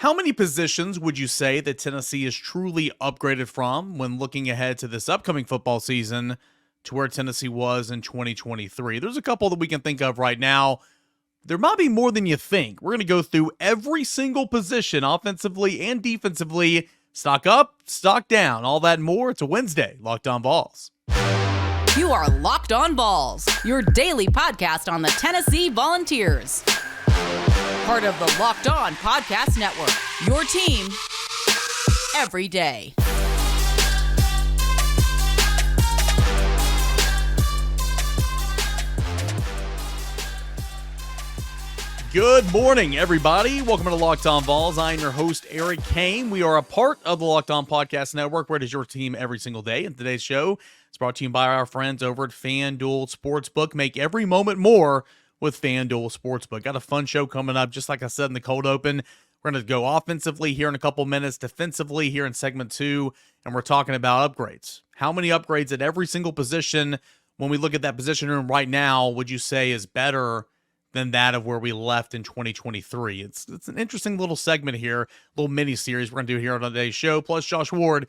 How many positions would you say that Tennessee is truly upgraded from when looking ahead to this upcoming football season to where Tennessee was in 2023? There's a couple that we can think of right now. There might be more than you think. We're going to go through every single position, offensively and defensively. Stock up, stock down, all that and more. It's a Wednesday, Locked On Vols. You are Locked On Vols, your daily podcast on the Tennessee Volunteers. Part of the Locked On Podcast Network, your team every day. Good morning, everybody. Welcome to Locked On Vols. I am your host, Eric Kane. We are a part of the Locked On Podcast Network, where it is your team every single day. And today's show is brought to you by our friends over at FanDuel Sportsbook. Make every moment more with FanDuel Sportsbook. Got a fun show coming up, just like I said in the cold open. We're going to go offensively here in a couple minutes, defensively here in segment 2, and we're talking about upgrades. How many upgrades at every single position, when we look at that position room right now, would you say is better than that of where we left in 2023? It's an interesting little segment here, little mini series we're going to do here on today's show, plus Josh Ward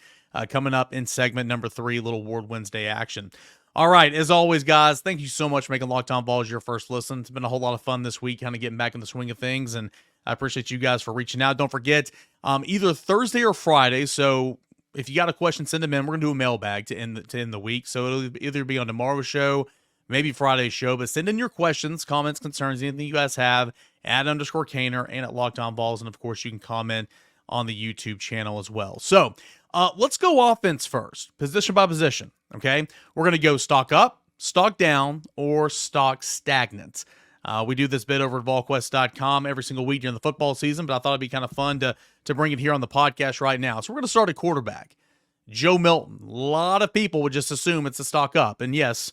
coming up in segment number 3, little Ward Wednesday action. All right, as always, guys, thank you so much for making Locked On Vols your first listen. It's been a whole lot of fun this week, kind of getting back in the swing of things, and I appreciate you guys for reaching out. Don't forget, either Thursday or Friday, so if you got a question, send them in. We're going to do a mailbag to end the week, so it'll either be on tomorrow's show, maybe Friday's show, but send in your questions, comments, concerns, anything you guys have at _Kaner and at Locked On Vols, and of course, you can comment on the YouTube channel as well. So let's go offense first, position by position, okay? We're going to go stock up, stock down, or stock stagnant. We do this bit over at VolQuest.com every single week during the football season, but I thought it'd be kind of fun to bring it here on the podcast right now. So we're going to start at quarterback. Joe Milton. A lot of people would just assume it's a stock up, and yes,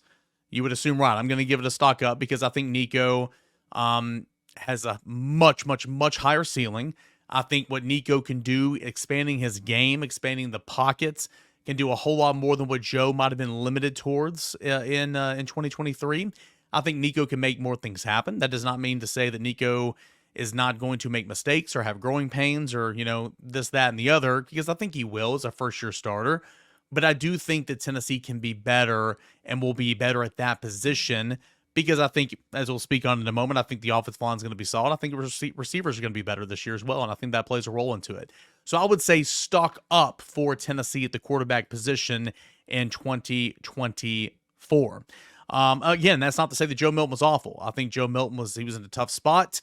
you would assume right. I'm going to give it a stock up because I think Nico has a much, much, much higher ceiling. I think what Nico can do, expanding his game, expanding the pockets, can do a whole lot more than what Joe might have been limited towards in 2023. I think Nico can make more things happen. That does not mean to say that Nico is not going to make mistakes or have growing pains or, this, that, and the other, because I think he will as a first-year starter. But I do think that Tennessee can be better and will be better at that position because I think, as we'll speak on in a moment, I think the offensive line is going to be solid. I think the receivers are going to be better this year as well, and I think that plays a role into it. So I would say stock up for Tennessee at the quarterback position in 2024. Again, that's not to say that Joe Milton was awful. I think Joe Milton was in a tough spot.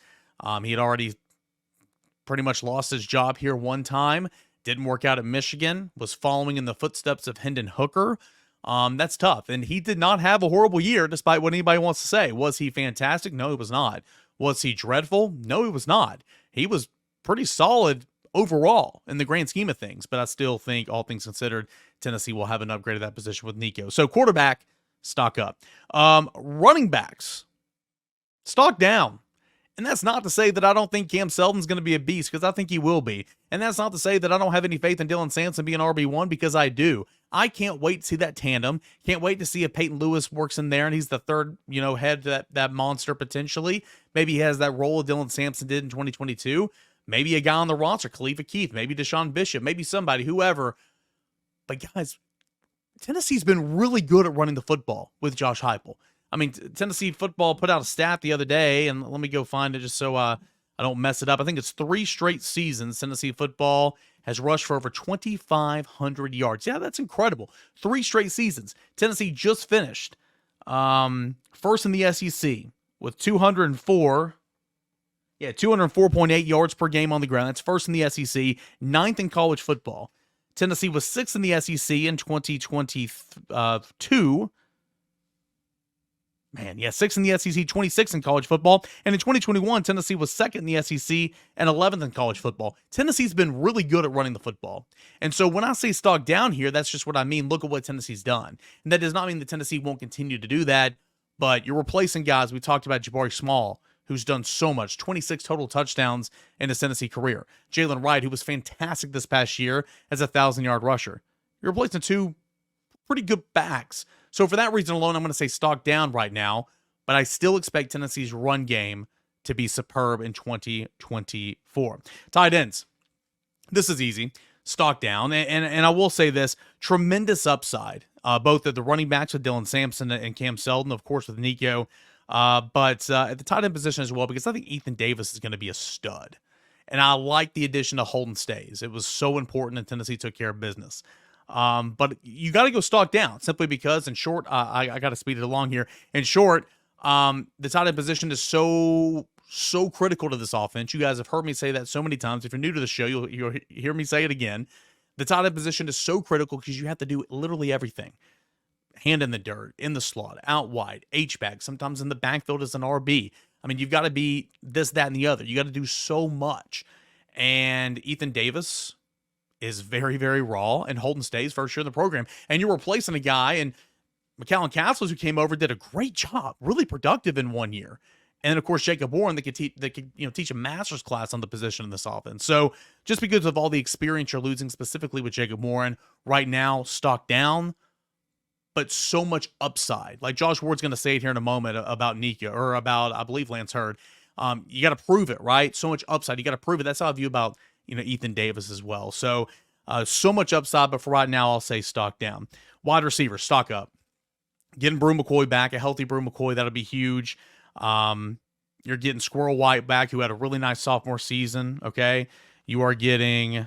He had already pretty much lost his job here one time. Didn't work out at Michigan, was following in the footsteps of Hendon Hooker. That's tough. And he did not have a horrible year, despite what anybody wants to say. Was he fantastic? No, he was not. Was he dreadful? No, he was not. He was pretty solid overall in the grand scheme of things. But I still think, all things considered, Tennessee will have an upgrade at that position with Nico. So quarterback, stock up. Running backs, stock down. And that's not to say that I don't think Cam Seldon's going to be a beast, because I think he will be. And that's not to say that I don't have any faith in Dylan Sampson being RB1, because I do. I can't wait to see that tandem. Can't wait to see if Peyton Lewis works in there and he's the third, head to that monster potentially. Maybe he has that role that Dylan Sampson did in 2022. Maybe a guy on the roster, Khalifa Keith, maybe Deshaun Bishop, maybe somebody, whoever. But guys, Tennessee's been really good at running the football with Josh Heupel. I mean, Tennessee football put out a stat the other day, and let me go find it just so I don't mess it up. I think it's 3 straight seasons Tennessee football has rushed for over 2,500 yards. Yeah, that's incredible. 3 straight seasons. Tennessee just finished first in the SEC with 204.8 yards per game on the ground. That's first in the SEC, 9th in college football. Tennessee was 6th in the SEC in 2022. 6th in the SEC, 26th in college football. And in 2021, Tennessee was 2nd in the SEC and 11th in college football. Tennessee's been really good at running the football. And so when I say stock down here, that's just what I mean. Look at what Tennessee's done. And that does not mean that Tennessee won't continue to do that, but you're replacing guys. We talked about Jabari Small, who's done so much, 26 total touchdowns in his Tennessee career. Jalen Wright, who was fantastic this past year as a 1,000-yard rusher. You're replacing 2 pretty good backs. So for that reason alone, I'm going to say stock down right now, but I still expect Tennessee's run game to be superb in 2024. Tight ends. This is easy. Stock down. And I will say this, tremendous upside, both at the running backs with Dylan Sampson and Cam Seldon, of course, with Nico, but at the tight end position as well, because I think Ethan Davis is going to be a stud. And I like the addition of Holden Stays. It was so important, and Tennessee took care of business. But you got to go stock down simply because, in short, I got to speed it along here. In short, the tight end position is so critical to this offense. You guys have heard me say that so many times. If you're new to the show, you'll hear me say it again. The tight end position is so critical because you have to do literally everything. Hand in the dirt, in the slot, out wide, H-back, sometimes in the backfield as an RB. I mean, you've got to be this, that, and the other. You got to do so much. And Ethan Davis is very, very raw, and Holden Stays first year in the program. And you're replacing a guy, and McCallum Castles, who came over, did a great job, really productive in 1 year. And then, of course, Jacob Warren that could teach a master's class on the position in this offense. So just because of all the experience you're losing, specifically with Jacob Warren, right now, stock down, but so much upside. Like Josh Ward's going to say it here in a moment about Nico, or about, I believe, Lance Hurd. You got to prove it, right? So much upside. You got to prove it. That's how I view about, Ethan Davis as well. So, so much upside, but for right now, I'll say stock down. Wide receiver, stock up. Getting Brew McCoy back, a healthy Brew McCoy, that'll be huge. You're getting Squirrel White back, who had a really nice sophomore season. Okay. You are getting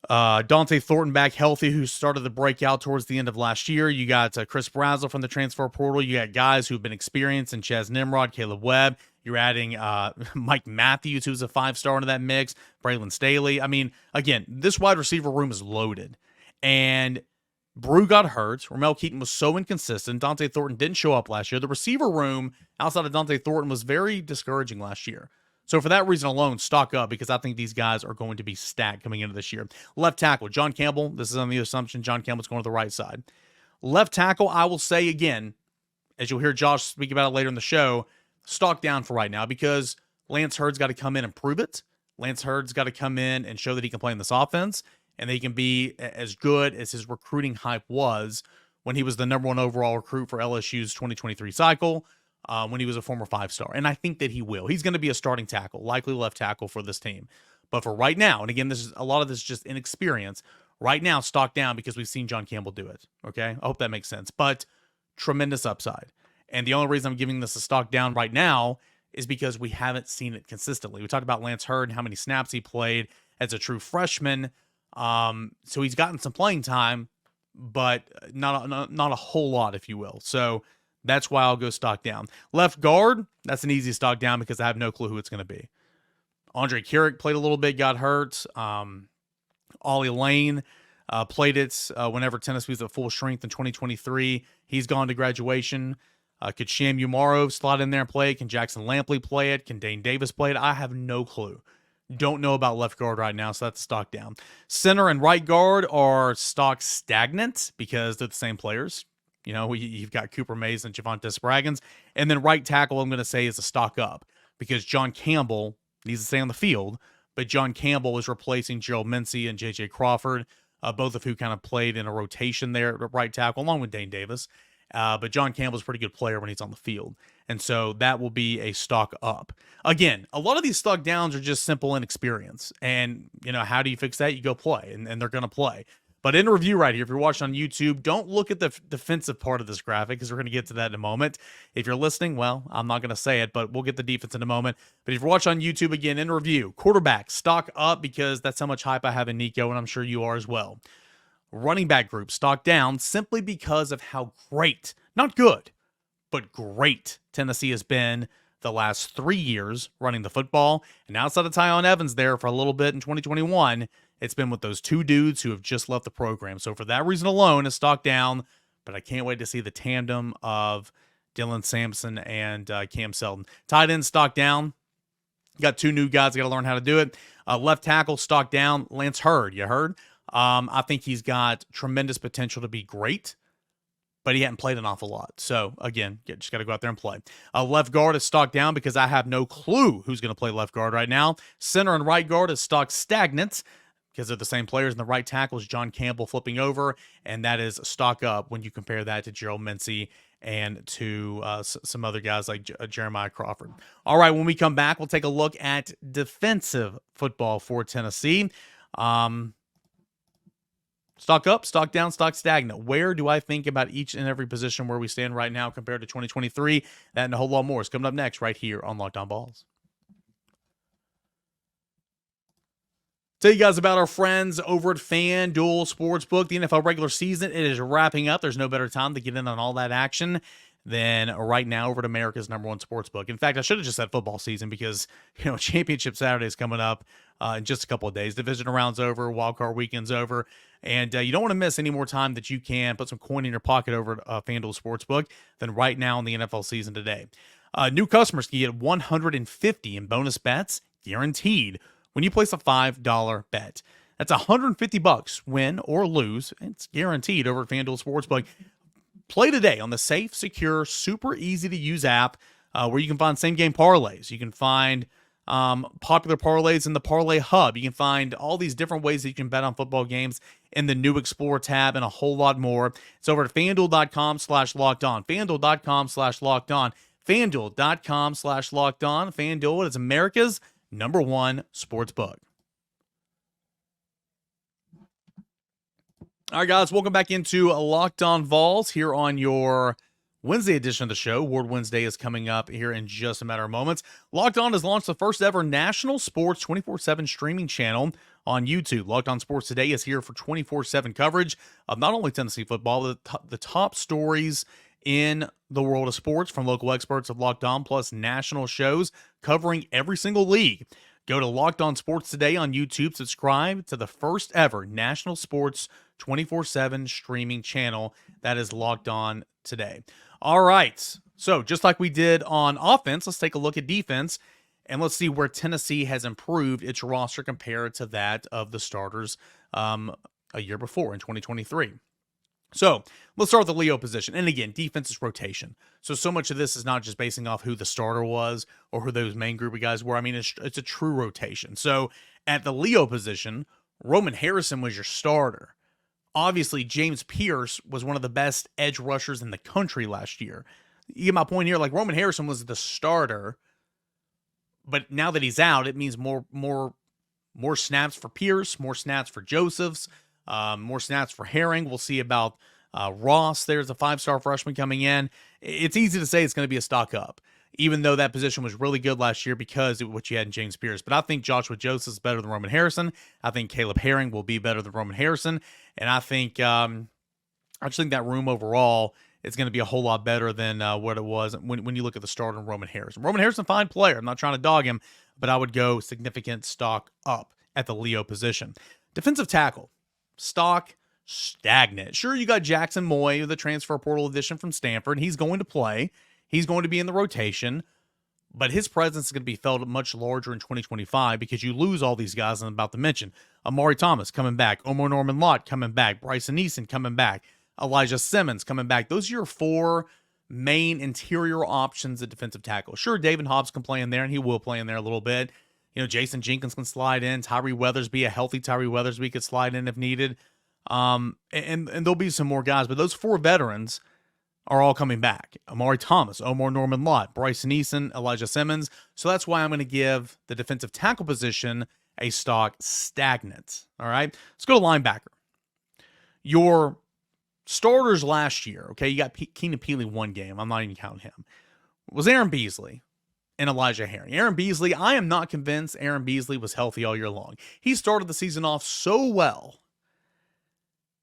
Dante Thornton back healthy, who started the breakout towards the end of last year. You got Chris Brazel from the transfer portal. You got guys who've been experienced in Chaz Nimrod, Caleb Webb. You're adding Mike Matthews, who's a 5-star into that mix, Braylon Staley. I mean, again, this wide receiver room is loaded. And Brew got hurt. Ramel Keaton was so inconsistent. Dante Thornton didn't show up last year. The receiver room outside of Dante Thornton was very discouraging last year. So for that reason alone, stock up, because I think these guys are going to be stacked coming into this year. Left tackle, John Campbell. This is on the assumption John Campbell's going to the right side. Left tackle, I will say again, as you'll hear Josh speak about it later in the show, stock down for right now, because Lance Hurd's got to come in and prove it. Lance Hurd's got to come in and show that he can play in this offense, and that he can be as good as his recruiting hype was when he was the number 1 overall recruit for LSU's 2023 cycle, when he was a former 5-star. And I think that he will. He's going to be a starting tackle, likely left tackle for this team. But for right now, and again, this is a lot of this just inexperience, right now, stock down, because we've seen John Campbell do it. Okay? I hope that makes sense. But tremendous upside. And the only reason I'm giving this a stock down right now is because we haven't seen it consistently. We talked about Lance Hurd and how many snaps he played as a true freshman. So he's gotten some playing time, but not a whole lot, if you will. So that's why I'll go stock down. Left guard, that's an easy stock down, because I have no clue who it's going to be. Andre Carrick played a little bit, got hurt. Ollie Lane played it whenever Tennessee was at full strength in 2023. He's gone to graduation. Could Sham Umarov slot in there and play it? Can Jackson Lampley play it? Can Dane Davis play it? I have no clue. Don't know about left guard right now, so that's stock down. Center and right guard are stock stagnant because they're the same players. You've got Cooper Mays and Javonte Spraggins. And then right tackle, I'm going to say, is a stock up, because John Campbell needs to stay on the field, but John Campbell is replacing Gerald Mincy and J.J. Crawford, both of who kind of played in a rotation there at right tackle, along with Dane Davis. But John Campbell's a pretty good player when he's on the field. And so that will be a stock up. Again, a lot of these stock downs are just simple inexperience. And, how do you fix that? You go play, and they're going to play. But in review right here, if you're watching on YouTube, don't look at the defensive part of this graphic, because we're going to get to that in a moment. If you're listening, well, I'm not going to say it, but we'll get the defense in a moment. But if you're watching on YouTube, again, in review, quarterback, stock up, because that's how much hype I have in Nico, and I'm sure you are as well. Running back group, stock down, simply because of how great, not good, but great Tennessee has been the last 3 years running the football. And outside of Tyon Evans there for a little bit in 2021, it's been with those two dudes who have just left the program. So for that reason alone, it's stock down, but I can't wait to see the tandem of Dylan Sampson and Cam Seldon. Tight end, stock down. Got 2 new guys, got to learn how to do it. Left tackle, stock down. Lance Hurd, you heard? I think he's got tremendous potential to be great, but he hadn't played an awful lot. So, again, just got to go out there and play. Left guard is stock down, because I have no clue who's going to play left guard right now. Center and right guard is stock stagnant, because they're the same players. And the right tackle is John Campbell flipping over, and that is stock up when you compare that to Gerald Mincy and to some other guys like Jeremiah Crawford. All right, when we come back, we'll take a look at defensive football for Tennessee. Stock up, stock down, stock stagnant. Where do I think about each and every position where we stand right now compared to 2023? That and a whole lot more is coming up next right here on Locked On Vols. Tell you guys about our friends over at FanDuel Sportsbook. The NFL regular season, it is wrapping up. There's no better time to get in on all that action than right now over at America's #1 sportsbook. In fact, I should have just said football season because, Championship Saturday is coming up in just a couple of days. Division round's over, wild card weekend's over, and you don't want to miss any more time that you can put some coin in your pocket over at FanDuel Sportsbook than right now in the NFL season today. New customers can get $150 in bonus bets guaranteed when you place a $5 bet. That's $150 win or lose. It's guaranteed over at FanDuel Sportsbook. Play today on the safe, secure, super easy to use app where you can find same game parlays. You can find popular parlays in the Parlay Hub. You can find all these different ways that you can bet on football games in the new Explore tab and a whole lot more. It's over at FanDuel.com/lockedon. FanDuel.com/lockedon. FanDuel.com/lockedon. FanDuel is America's #1 sportsbook. All right, guys, welcome back into Locked On Vols here on your Wednesday edition of the show. Award Wednesday is coming up here in just a matter of moments. Locked On has launched the first ever national sports 24/7 streaming channel on YouTube. Locked On Sports Today is here for 24/7 coverage of not only Tennessee football, but the top stories in the world of sports from local experts of Locked On, plus national shows covering every single league. Go to Locked On Sports Today on YouTube. Subscribe to the first ever national sports 24/7 streaming channel that is Locked On Today. All right. So just like we did on offense, let's take a look at defense and let's see where Tennessee has improved its roster compared to that of the starters a year before in 2023. So let's start with the Leo position. And again, defense is rotation. So much of this is not just basing off who the starter was or who those main group of guys were. I mean, it's a true rotation. So at the Leo position, Roman Harrison was your starter. Obviously, James Pearce was one of the best edge rushers in the country last year. You get my point here? Like, Roman Harrison was the starter, but now that he's out, it means more snaps for Pearce, more snaps for Josephs, more snaps for Herring. We'll see about Ross. There's a 5-star freshman coming in. It's easy to say it's going to be a stock up, even though that position was really good last year because of what you had in James Pearce. But I think Joshua Joseph is better than Roman Harrison. I think Caleb Herring will be better than Roman Harrison. And I think I just think that room overall is going to be a whole lot better than what it was when you look at the starter in Roman Harrison. Roman Harrison, fine player. I'm not trying to dog him, but I would go significant stock up at the Leo position. Defensive tackle, stock stagnant. Sure, you got Jackson Moy, the transfer portal addition from Stanford. He's going to play. He's going to be in the rotation, but his presence is going to be felt much larger in 2025 because you lose all these guys I'm about to mention. Amari Thomas coming back, Omar Norman Lott coming back, Bryson Eason coming back, Elijah Simmons coming back. Those are your 4 main interior options at defensive tackle. Sure, David Hobbs can play in there, and he will play in there a little bit. Jason Jenkins can slide in. Tyree Weathersby, a healthy Tyree Weathersby, could slide in if needed. And there'll be some more guys, but those 4 veterans are all coming back. Amari Thomas, Omar Norman Lott, Bryson Eason, Elijah Simmons. So that's why I'm going to give the defensive tackle position a stock stagnant. All right, let's go to linebacker. Your starters last year, okay, you got Keenan Peely 1 game. I'm not even counting him. It was Aaron Beasley and Elijah Herring. Aaron Beasley, I am not convinced Aaron Beasley was healthy all year long. He started the season off so well,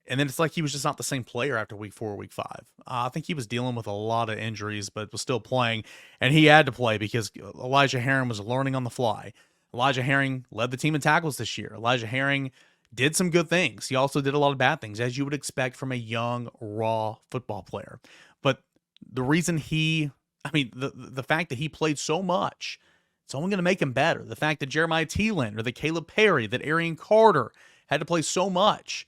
and then it's like he was just not the same player after week 4 or week 5. I think he was dealing with a lot of injuries, but was still playing, and he had to play because Elijah Herring was learning on the fly. Elijah Herring led the team in tackles this year. Elijah Herring did some good things. He also did a lot of bad things, as you would expect from a young, raw football player. But the reason the fact that he played so much, it's only going to make him better. The fact that Jeremiah Thielen, that Caleb Perry, that Arian Carter had to play so much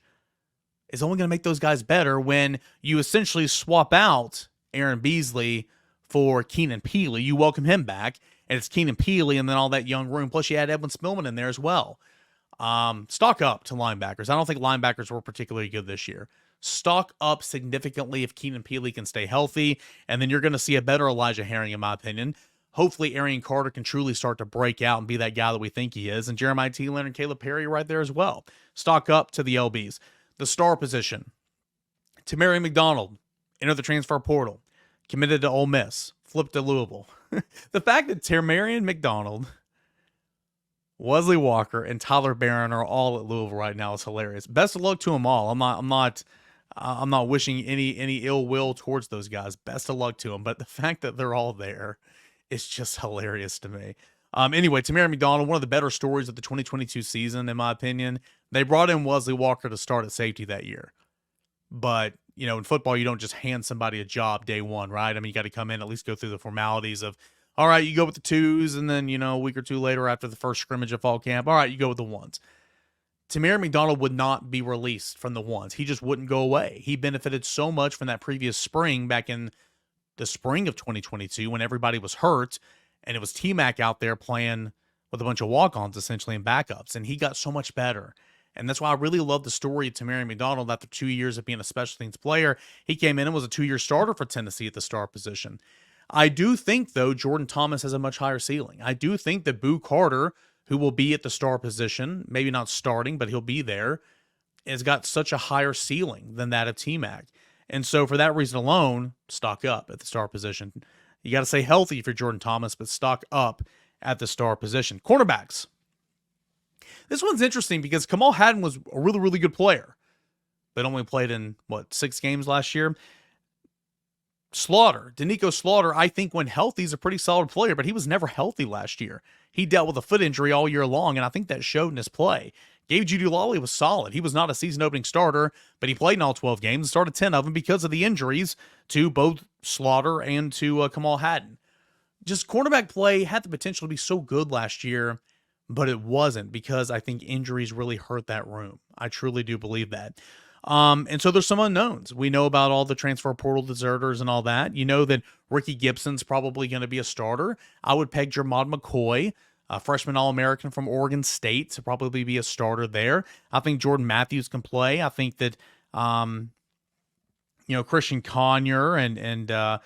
is only going to make those guys better when you essentially swap out Aaron Beasley for Keenan Peely. You welcome him back, and it's Keenan Peely and then all that young room. Plus, you had Edwin Spillman in there as well. Stock up to linebackers. I don't think linebackers were particularly good this year. stock up significantly if Keenan Peely can stay healthy, and then you're going to see a better Elijah Herring, in my opinion. Hopefully, Arian Carter can truly start to break out and be that guy that we think he is, and Jeremiah Thielen and Caleb Perry right there as well. Stock up to the LBs. The star position, Tamari McDonald, entered the transfer portal, committed to Ole Miss, flipped to Louisville. The fact that Tamari McDonald, Wesley Walker, and Tyler Barron are all at Louisville right now is hilarious. Best of luck to them all. I'm not wishing any ill will towards those guys. Best of luck to them. But the fact that they're all there is just hilarious to me. Anyway, Tamari McDonald, one of the better stories of the 2022 season, in my opinion. They brought in Wesley Walker to start at safety that year. But, in football, you don't just hand somebody a job day one, right? I mean, you got to come in, at least go through the formalities of, all right, you go with the twos, and then, a week or two later after the first scrimmage of fall camp, all right, you go with the ones. Tamari McDonald would not be released from the ones. He just wouldn't go away. He benefited so much from that previous spring back in the spring of 2022 when everybody was hurt, and it was T-Mac out there playing with a bunch of walk-ons essentially and backups, and he got so much better. And that's why I really love the story of Tamari McDonald. After 2 years of being a special teams player, he came in and was a 2-year starter for Tennessee at the star position. I do think, though, Jordan Thomas has a much higher ceiling. I do think that Boo Carter, who will be at the star position, maybe not starting, but he'll be there, has got such a higher ceiling than that of T-Mac. And so for that reason alone, stock up at the star position. You got to stay healthy for Jordan Thomas, but stock up at the star position. Cornerbacks. This one's interesting because Kamal Hadden was a really, really good player, but only played in, 6 games last year? Danico Slaughter, I think when healthy, is a pretty solid player, but he was never healthy last year. He dealt with a foot injury all year long, and I think that showed in his play. Gabe Jeudy-Lally was solid. He was not a season-opening starter, but he played in all 12 games and started 10 of them because of the injuries to both Slaughter and to Kamal Hadden. Just cornerback play had the potential to be so good last year, but it wasn't because I think injuries really hurt that room. I truly do believe that. And so there's some unknowns. We know about all the transfer portal deserters and all that. You know that Ricky Gibson's probably going to be a starter. I would peg Jermod McCoy, a freshman All-American from Oregon State, to probably be a starter there. I think Jordan Matthews can play. I think that, Christian Conyer and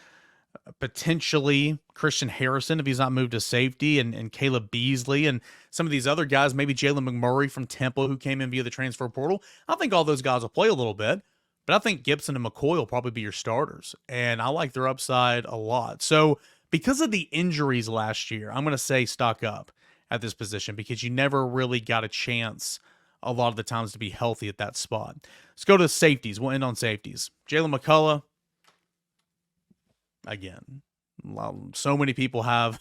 potentially Christian Harrison, if he's not moved to safety, and Caleb Beasley, and some of these other guys, maybe Jalen McMurray from Temple, who came in via the transfer portal. I think all those guys will play a little bit, but I think Gibson and McCoy will probably be your starters, and I like their upside a lot. So because of the injuries last year, I'm going to say stock up at this position because you never really got a chance a lot of the times to be healthy at that spot. Let's go to safeties. We'll end on safeties. Jalen McCullough, again, so many people have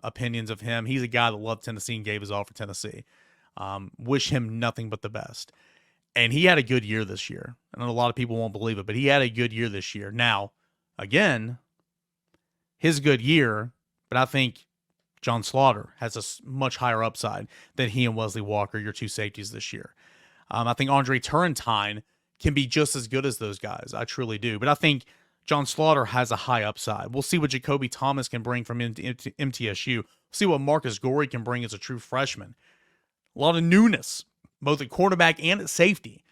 opinions of him. He's a guy that loved Tennessee and gave his all for Tennessee. Wish him nothing but the best. And he had a good year this year. I know a lot of people won't believe it, but he had a good year this year. Now, again, his good year, but I think John Slaughter has a much higher upside than he and Wesley Walker, your two safeties this year. I think Andre Turrentine can be just as good as those guys. I truly do. But I think John Slaughter has a high upside. We'll see what Jacoby Thomas can bring from MTSU. We'll see what Marcus Gorey can bring as a true freshman. A lot of newness, both at quarterback and at safety.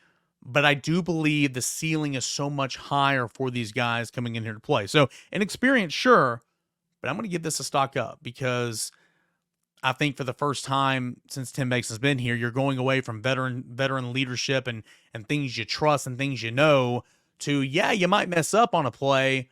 But I do believe the ceiling is so much higher for these guys coming in here to play. So, an experience, sure, but I'm going to give this a stock up because I think for the first time since Tim Banks has been here, you're going away from veteran leadership and things you trust and things you know to, yeah, you might mess up on a play,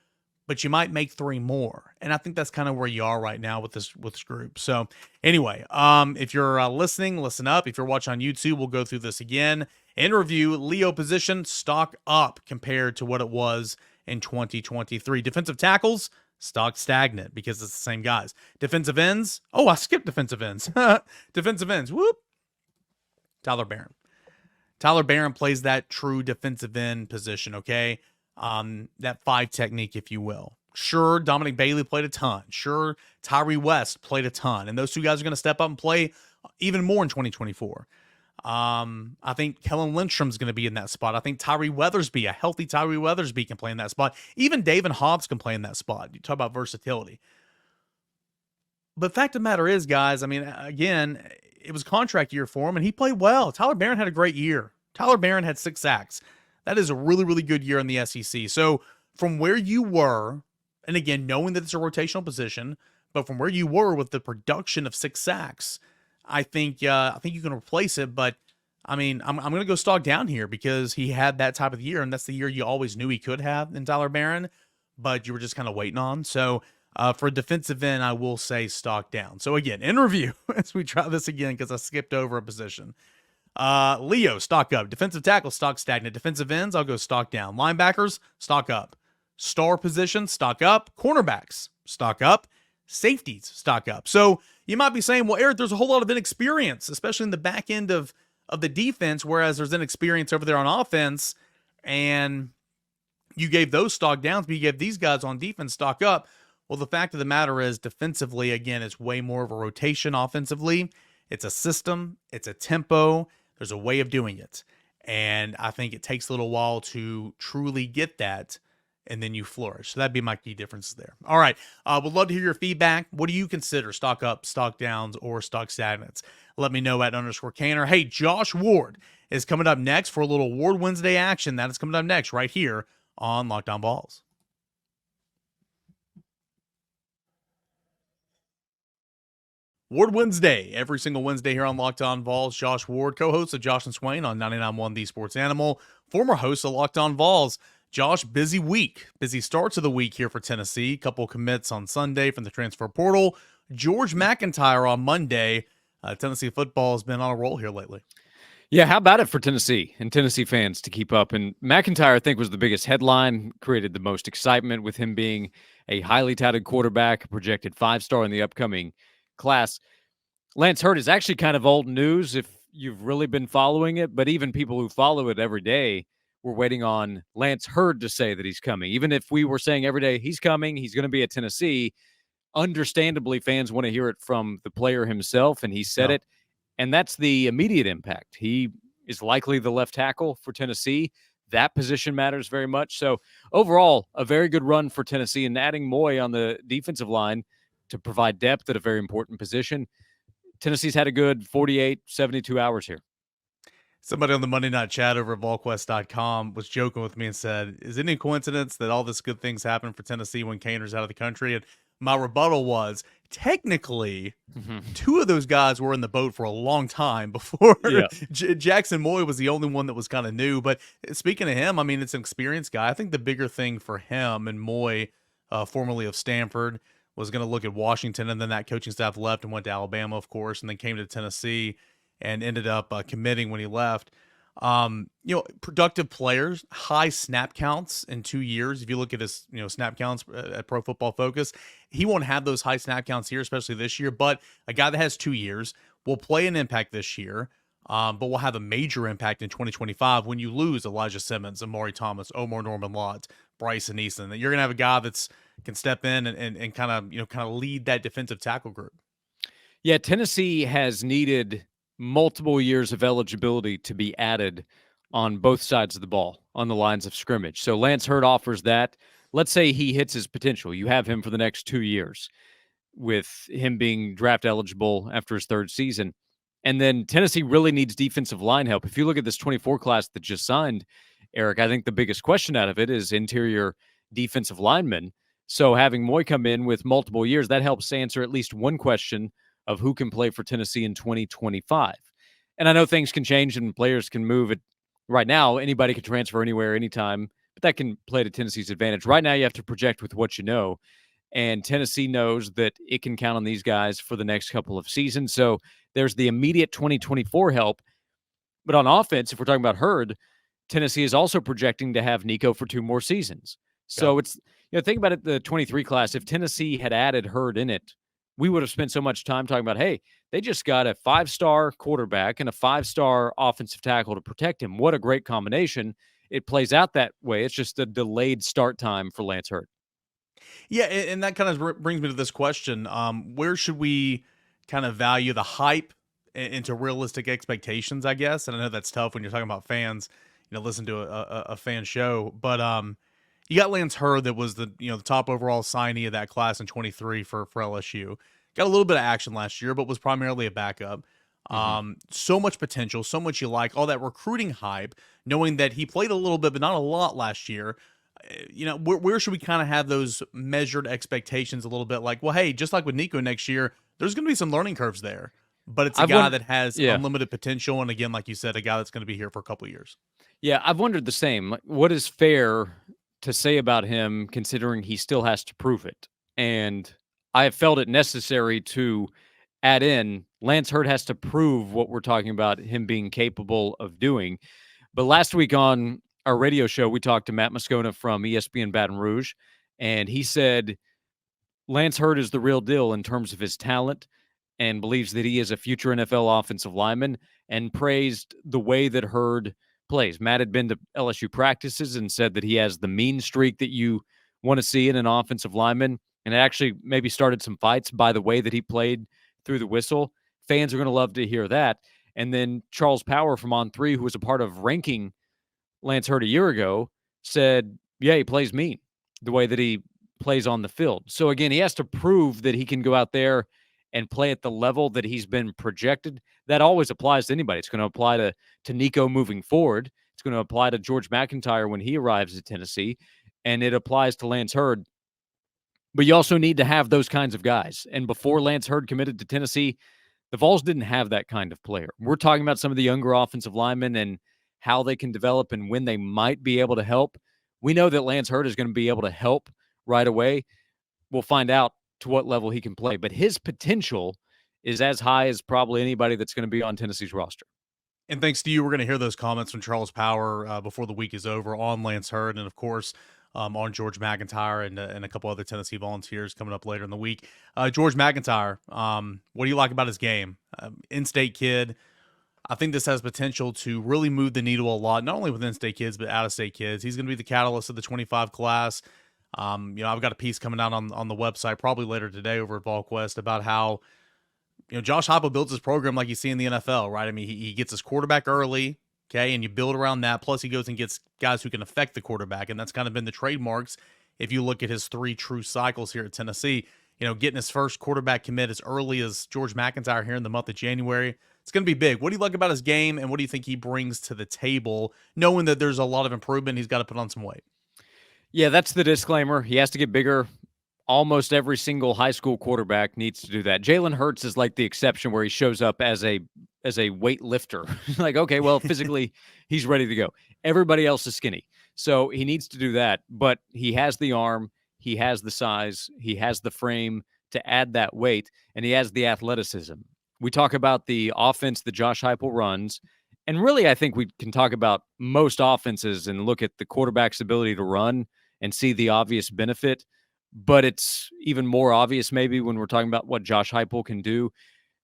but you might make 3 more. And I think that's kind of where you are right now with this group. So anyway, if you're listening, listen up. If you're watching on YouTube, we'll go through this again. In review, Leo position, stock up compared to what it was in 2023. Defensive tackles, stock stagnant because it's the same guys. Defensive ends, I skipped defensive ends. Defensive ends, whoop. Tyler Barron. Tyler Barron plays that true defensive end position, okay? That 5 technique, if you will. Sure, Dominic Bailey played a ton. Sure, Tyree West played a ton. And those two guys are going to step up and play even more in 2024. I think Kellen Lindstrom's going to be in that spot. I think Tyree Weathersby, a healthy Tyree Weathersby, can play in that spot. Even David Hobbs can play in that spot. You talk about versatility. But fact of the matter is, guys, I mean, again, it was contract year for him, and he played well. Tyler Barron had a great year. Tyler Barron had 6 sacks. That is a really, really good year in the SEC. So from where you were, and again, knowing that it's a rotational position, but from where you were with the production of 6 sacks, I think you can replace it. But I mean, I'm going to go stock down here because he had that type of year, and that's the year you always knew he could have in Tyler Barron, but you were just kind of waiting on. So for a defensive end, I will say stock down. So again, in review, as we try this again, because I skipped over a position. Leo, stock up. Defensive tackle, stock stagnant. Defensive ends, I'll go stock down. Linebackers, stock up. Star position, stock up. Cornerbacks, stock up. Safeties, stock up. So you might be saying, well, Eric, there's a whole lot of inexperience, especially in the back end of the defense, whereas there's inexperience over there on offense, and you gave those stock downs, but you gave these guys on defense stock up. Well, the fact of the matter is, defensively, again, it's way more of a rotation. Offensively, it's a system, it's a tempo, there's a way of doing it. And I think it takes a little while to truly get that, and then you flourish. So that'd be my key differences there. All right. Would love to hear your feedback. What do you consider stock up, stock downs, or stock stagnants? Let me know at _Canner. Hey, Josh Ward is coming up next for a little Ward Wednesday action. That is coming up next right here on Locked On Vols. Ward Wednesday, every single Wednesday here on Locked On Vols. Josh Ward, co-host of Josh and Swain on 99.1 The Sports Animal, former host of Locked On Vols. Josh, busy week. Busy starts of the week here for Tennessee. Couple commits on Sunday from the transfer portal. George McIntyre on Monday. Tennessee football has been on a roll here lately. Yeah, how about it for Tennessee and Tennessee fans to keep up? And McIntyre, I think, was the biggest headline, created the most excitement with him being a highly touted quarterback, projected 5-star in the upcoming class. Lance Hurd is actually kind of old news if you've really been following it, but even people who follow it every day were waiting on Lance Hurd to say that he's coming. Even if we were saying every day he's coming, he's going to be at Tennessee, understandably fans want to hear it from the player himself, and he said it, and that's the immediate impact. He is likely the left tackle for Tennessee. That position matters very much. So overall, a very good run for Tennessee, and adding Moy on the defensive line to provide depth at a very important position. Tennessee's had a good 48, 72 hours here. Somebody on the Monday Night Chat over at VolQuest.com was joking with me and said, is it any coincidence that all this good things happen for Tennessee when Kaner's out of the country? And my rebuttal was, technically, two of those guys were in the boat for a long time before. Jackson Moy was the only one that was kind of new. But speaking of him, I mean, it's an experienced guy. I think the bigger thing for him and Moy, formerly of Stanford, was going to look at Washington, and then that coaching staff left and went to Alabama, of course, and then came to Tennessee and ended up committing when he left. Productive players, high snap counts in 2 years. If you look at his, snap counts at Pro Football Focus, he won't have those high snap counts here, especially this year. But a guy that has 2 years will play an impact this year, but will have a major impact in 2025 when you lose Elijah Simmons, Amari Thomas, Omar Norman Lott, Bryson Easton. You're gonna have a guy that's can step in and kind of lead that defensive tackle group. Yeah, Tennessee has needed multiple years of eligibility to be added on both sides of the ball on the lines of scrimmage. So Lance Hurd offers that. Let's say he hits his potential. You have him for the next 2 years with him being draft eligible after his third season. And then Tennessee really needs defensive line help. If you look at this 24 class that just signed, Eric, I think the biggest question out of it is interior defensive linemen. So having Moy come in with multiple years, that helps answer at least one question of who can play for Tennessee in 2025. And I know things can change and players can move. Right now, anybody can transfer anywhere, anytime, but that can play to Tennessee's advantage. Right now, you have to project with what you know, and Tennessee knows that it can count on these guys for the next couple of seasons. So there's the immediate 2024 help. But on offense, if we're talking about Hurd, Tennessee is also projecting to have Nico for 2 more seasons. So it's, think about it, the 23 class. If Tennessee had added Hurd in it, we would have spent so much time talking about, hey, they just got a 5-star quarterback and a 5-star offensive tackle to protect him. What a great combination. It plays out that way. It's just a delayed start time for Lance Hurd. Yeah, and that kind of brings me to this question. Where should we kind of value the hype into realistic expectations, I guess? And I know that's tough when you're talking about fans, listen to a fan show. But you got Lance Hurd that was the top overall signee of that class in 23 for LSU. Got a little bit of action last year, but was primarily a backup. So much potential, so much you like, all that recruiting hype, knowing that he played a little bit, but not a lot last year. Where should we kind of have those measured expectations a little bit? Like, well, hey, just like with Nico next year, there's going to be some learning curves there, but it's a guy that has unlimited potential. And again, like you said, a guy that's going to be here for a couple of years. Yeah, I've wondered the same. Like, what is fair to say about him considering he still has to prove it? And I have felt it necessary to add in Lance Hurd has to prove what we're talking about him being capable of doing. But last week on our radio show, we talked to Matt Moscona from ESPN Baton Rouge, and he said Lance Hurd is the real deal in terms of his talent and believes that he is a future NFL offensive lineman, and praised the way that Hurd plays. Matt had been to LSU practices and said that he has the mean streak that you want to see in an offensive lineman, and it actually maybe started some fights by the way that he played through the whistle. Fans are going to love to hear that. And then Charles Power from On3, who was a part of ranking Lance Hurd a year ago, said, yeah, he plays mean the way that he plays on the field. So again, he has to prove that he can go out there and play at the level that he's been projected. That always applies to anybody. It's going to apply to Nico moving forward. It's going to apply to George McIntyre when he arrives at Tennessee, and it applies to Lance Hurd. But you also need to have those kinds of guys. And before Lance Hurd committed to Tennessee, the Vols didn't have that kind of player. We're talking about some of the younger offensive linemen and how they can develop and when they might be able to help. We know that Lance Hurd is going to be able to help right away. We'll find out to what level he can play. But his potential is as high as probably anybody that's going to be on Tennessee's roster. And thanks to you, we're going to hear those comments from Charles Power before the week is over on Lance Hurd, and of course on George McIntyre and a couple other Tennessee Volunteers coming up later in the week. George McIntyre, what do you like about his game? In-state kid. I think this has potential to really move the needle a lot, not only with in-state kids, but out-of-state kids. He's going to be the catalyst of the 25 class. I've got a piece coming out on the website probably later today over at VolQuest about how, Josh Heupel builds his program like you see in the NFL, right? I mean, he gets his quarterback early, okay, and you build around that. Plus, he goes and gets guys who can affect the quarterback, and that's kind of been the trademarks. If you look at his 3 true cycles here at Tennessee, getting his first quarterback commit as early as George McIntyre here in the month of January, it's going to be big. What do you like about his game, and what do you think he brings to the table, knowing that there's a lot of improvement, he's got to put on some weight? Yeah, that's the disclaimer. He has to get bigger. Almost every single high school quarterback needs to do that. Jalen Hurts is like the exception where he shows up as a weight lifter. Like, okay, well, physically he's ready to go. Everybody else is skinny. So he needs to do that, but he has the arm, he has the size, he has the frame to add that weight, and he has the athleticism. We talk about the offense that Josh Heupel runs, and really I think we can talk about most offenses and look at the quarterback's ability to run and see the obvious benefit. But it's even more obvious maybe when we're talking about what Josh Heupel can do.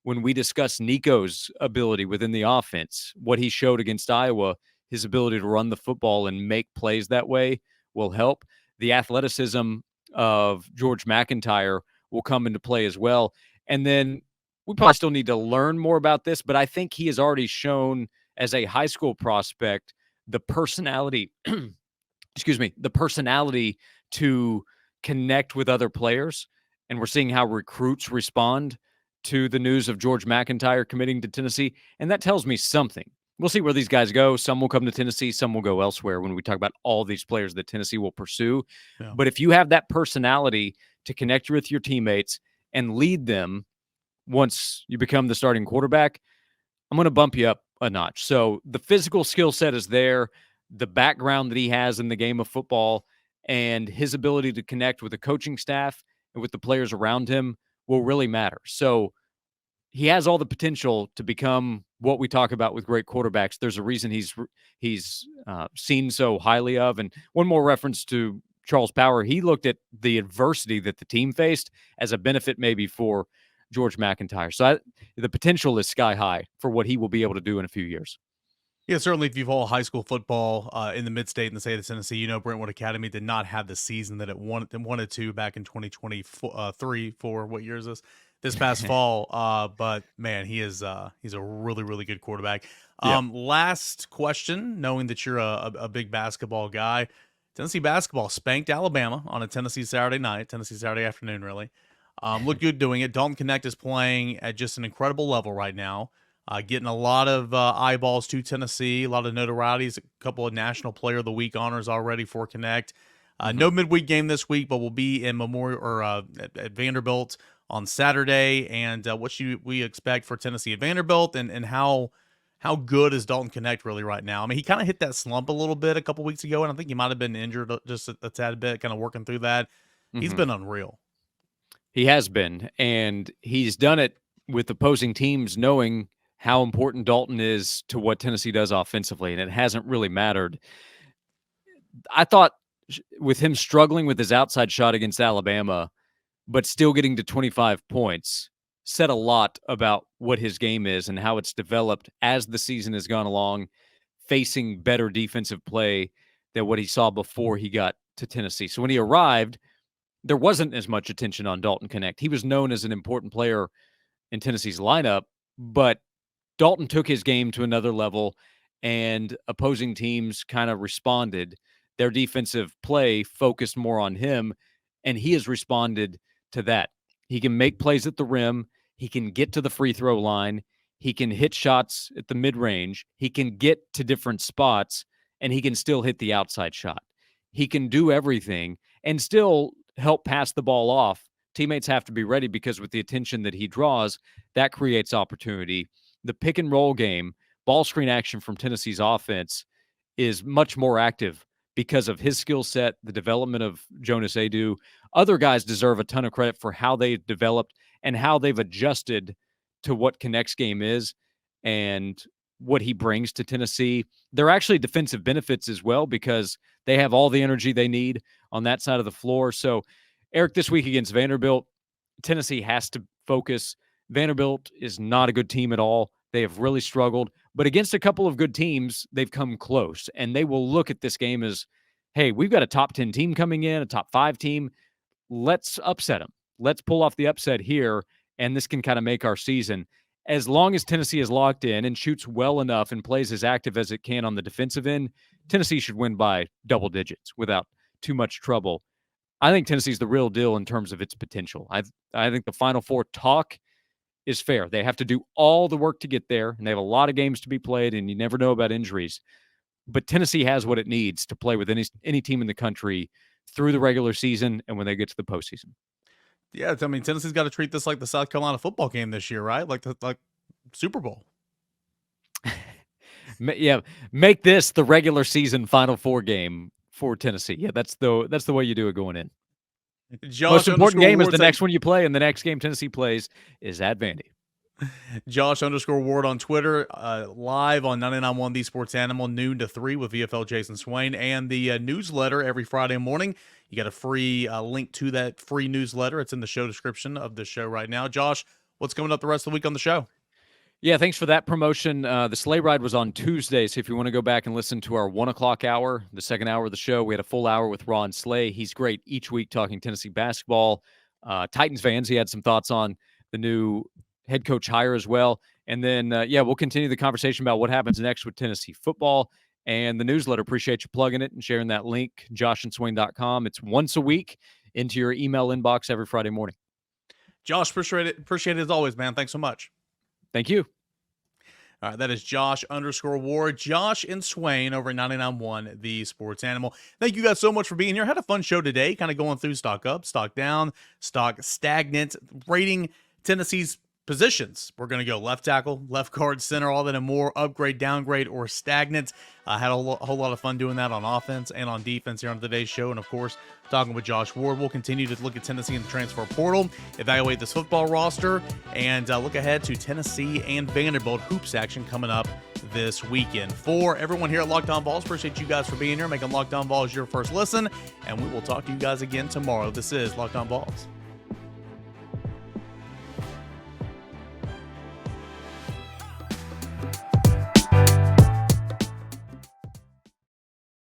When we discuss Nico's ability within the offense, what he showed against Iowa, his ability to run the football and make plays that way will help. The athleticism of George McIntyre will come into play as well. And then we probably still need to learn more about this, but I think he has already shown as a high school prospect the personality, the personality to connect with other players. And we're seeing how recruits respond to the news of George McIntyre committing to Tennessee. And that tells me something. We'll see where these guys go. Some will come to Tennessee. Some will go elsewhere when we talk about all these players that Tennessee will pursue. Yeah. But if you have that personality to connect with your teammates and lead them once you become the starting quarterback, I'm going to bump you up a notch. So the physical skill set is there. The background that he has in the game of football and his ability to connect with the coaching staff and with the players around him will really matter. So he has all the potential to become what we talk about with great quarterbacks. There's a reason he's seen so highly of. And one more reference to Charles Power, he looked at the adversity that the team faced as a benefit maybe for George McIntyre. So the potential is sky high for what he will be able to do in a few years. Yeah, certainly if you've followed high school football in the mid-state in the state of Tennessee, Brentwood Academy did not have the season that it wanted to back in 2023 for what year is this past fall. But man, he's a really, really good quarterback. Last question, knowing that you're a big basketball guy, Tennessee basketball spanked Alabama on a Tennessee Saturday afternoon, really. Look good doing it. Dalton Connect is playing at just an incredible level right now. getting a lot of eyeballs to Tennessee, a lot of notorieties, a couple of National Player of the Week honors already for Connect. No midweek game this week, but we'll be in Memorial or at Vanderbilt on Saturday. And what should we expect for Tennessee at Vanderbilt, and how good is Dalton Connect really right now? I mean, he kind of hit that slump a little bit a couple weeks ago, and I think he might have been injured just a tad bit, kind of working through that. He's been unreal. He has been, and he's done it with opposing teams knowing how important Dalton is to what Tennessee does offensively, and it hasn't really mattered. I thought with him struggling with his outside shot against Alabama, but still getting to 25 points, said a lot about what his game is and how it's developed as the season has gone along, facing better defensive play than what he saw before he got to Tennessee. So when he arrived, there wasn't as much attention on Dalton Connect. He was known as an important player in Tennessee's lineup, but Dalton took his game to another level, and opposing teams kind of responded. Their defensive play focused more on him, and he has responded to that. He can make plays at the rim. He can get to the free throw line. He can hit shots at the mid-range. He can get to different spots, and he can still hit the outside shot. He can do everything and still help pass the ball off. Teammates have to be ready because with the attention that he draws, that creates opportunity. The pick and roll game, ball screen action from Tennessee's offense is much more active because of his skill set, the development of Jonas Adu. Other guys deserve a ton of credit for how they've developed and how they've adjusted to what Connect's game is and what he brings to Tennessee. They're actually defensive benefits as well because they have all the energy they need on that side of the floor. So, Eric, this week against Vanderbilt, Tennessee has to focus. Vanderbilt is not a good team at all. They have really struggled. But against a couple of good teams, they've come close. And they will look at this game as, hey, we've got a top 10 team coming in, a top 5 team. Let's upset them. Let's pull off the upset here, and this can kind of make our season. As long as Tennessee is locked in and shoots well enough and plays as active as it can on the defensive end, Tennessee should win by double digits without too much trouble. I think Tennessee's the real deal in terms of its potential. I think the Final Four talk is fair. They have to do all the work to get there, and they have a lot of games to be played, and you never know about injuries. But Tennessee has what it needs to play with any team in the country through the regular season and when they get to the postseason. Yeah, I mean, Tennessee's got to treat this like the South Carolina football game this year, right? Like Super Bowl. Yeah, make this the regular season Final Four game for Tennessee. Yeah, that's the way you do it going in. Josh Most important game is the Ward next one you play, and the next game Tennessee plays is at Vandy. Josh_Ward on Twitter, live on 99.1 The Sports Animal, noon to 3 with VFL Jason Swain, and the newsletter every Friday morning. You got a free link to that free newsletter. It's in the show description of the show right now. Josh, what's coming up the rest of the week on the show? Yeah, thanks for that promotion. The sleigh ride was on Tuesday, so if you want to go back and listen to our 1 o'clock hour, the second hour of the show, we had a full hour with Ron Slay. He's great each week talking Tennessee basketball. Titans fans, he had some thoughts on the new head coach hire as well. And then, we'll continue the conversation about what happens next with Tennessee football and the newsletter. Appreciate you plugging it and sharing that link, joshandswain.com. It's once a week into your email inbox every Friday morning. Josh, appreciate it as always, man. Thanks so much. Thank you. All right, that is Josh_Ward, Josh and Swain over at 99.1 The Sports Animal. Thank you guys so much for being here. Had a fun show today, kind of going through stock up, stock down, stock stagnant, rating Tennessee's positions. We're going to go left tackle, left guard, center, all that and more, upgrade, downgrade, or stagnant. I had a whole lot of fun doing that on offense and on defense here on today's show. And, of course, talking with Josh Ward. We'll continue to look at Tennessee in the transfer portal, evaluate this football roster, and look ahead to Tennessee and Vanderbilt hoops action coming up this weekend. For everyone here at Locked On Vols, appreciate you guys for being here, making Locked On Vols your first listen, and we will talk to you guys again tomorrow. This is Locked On Vols.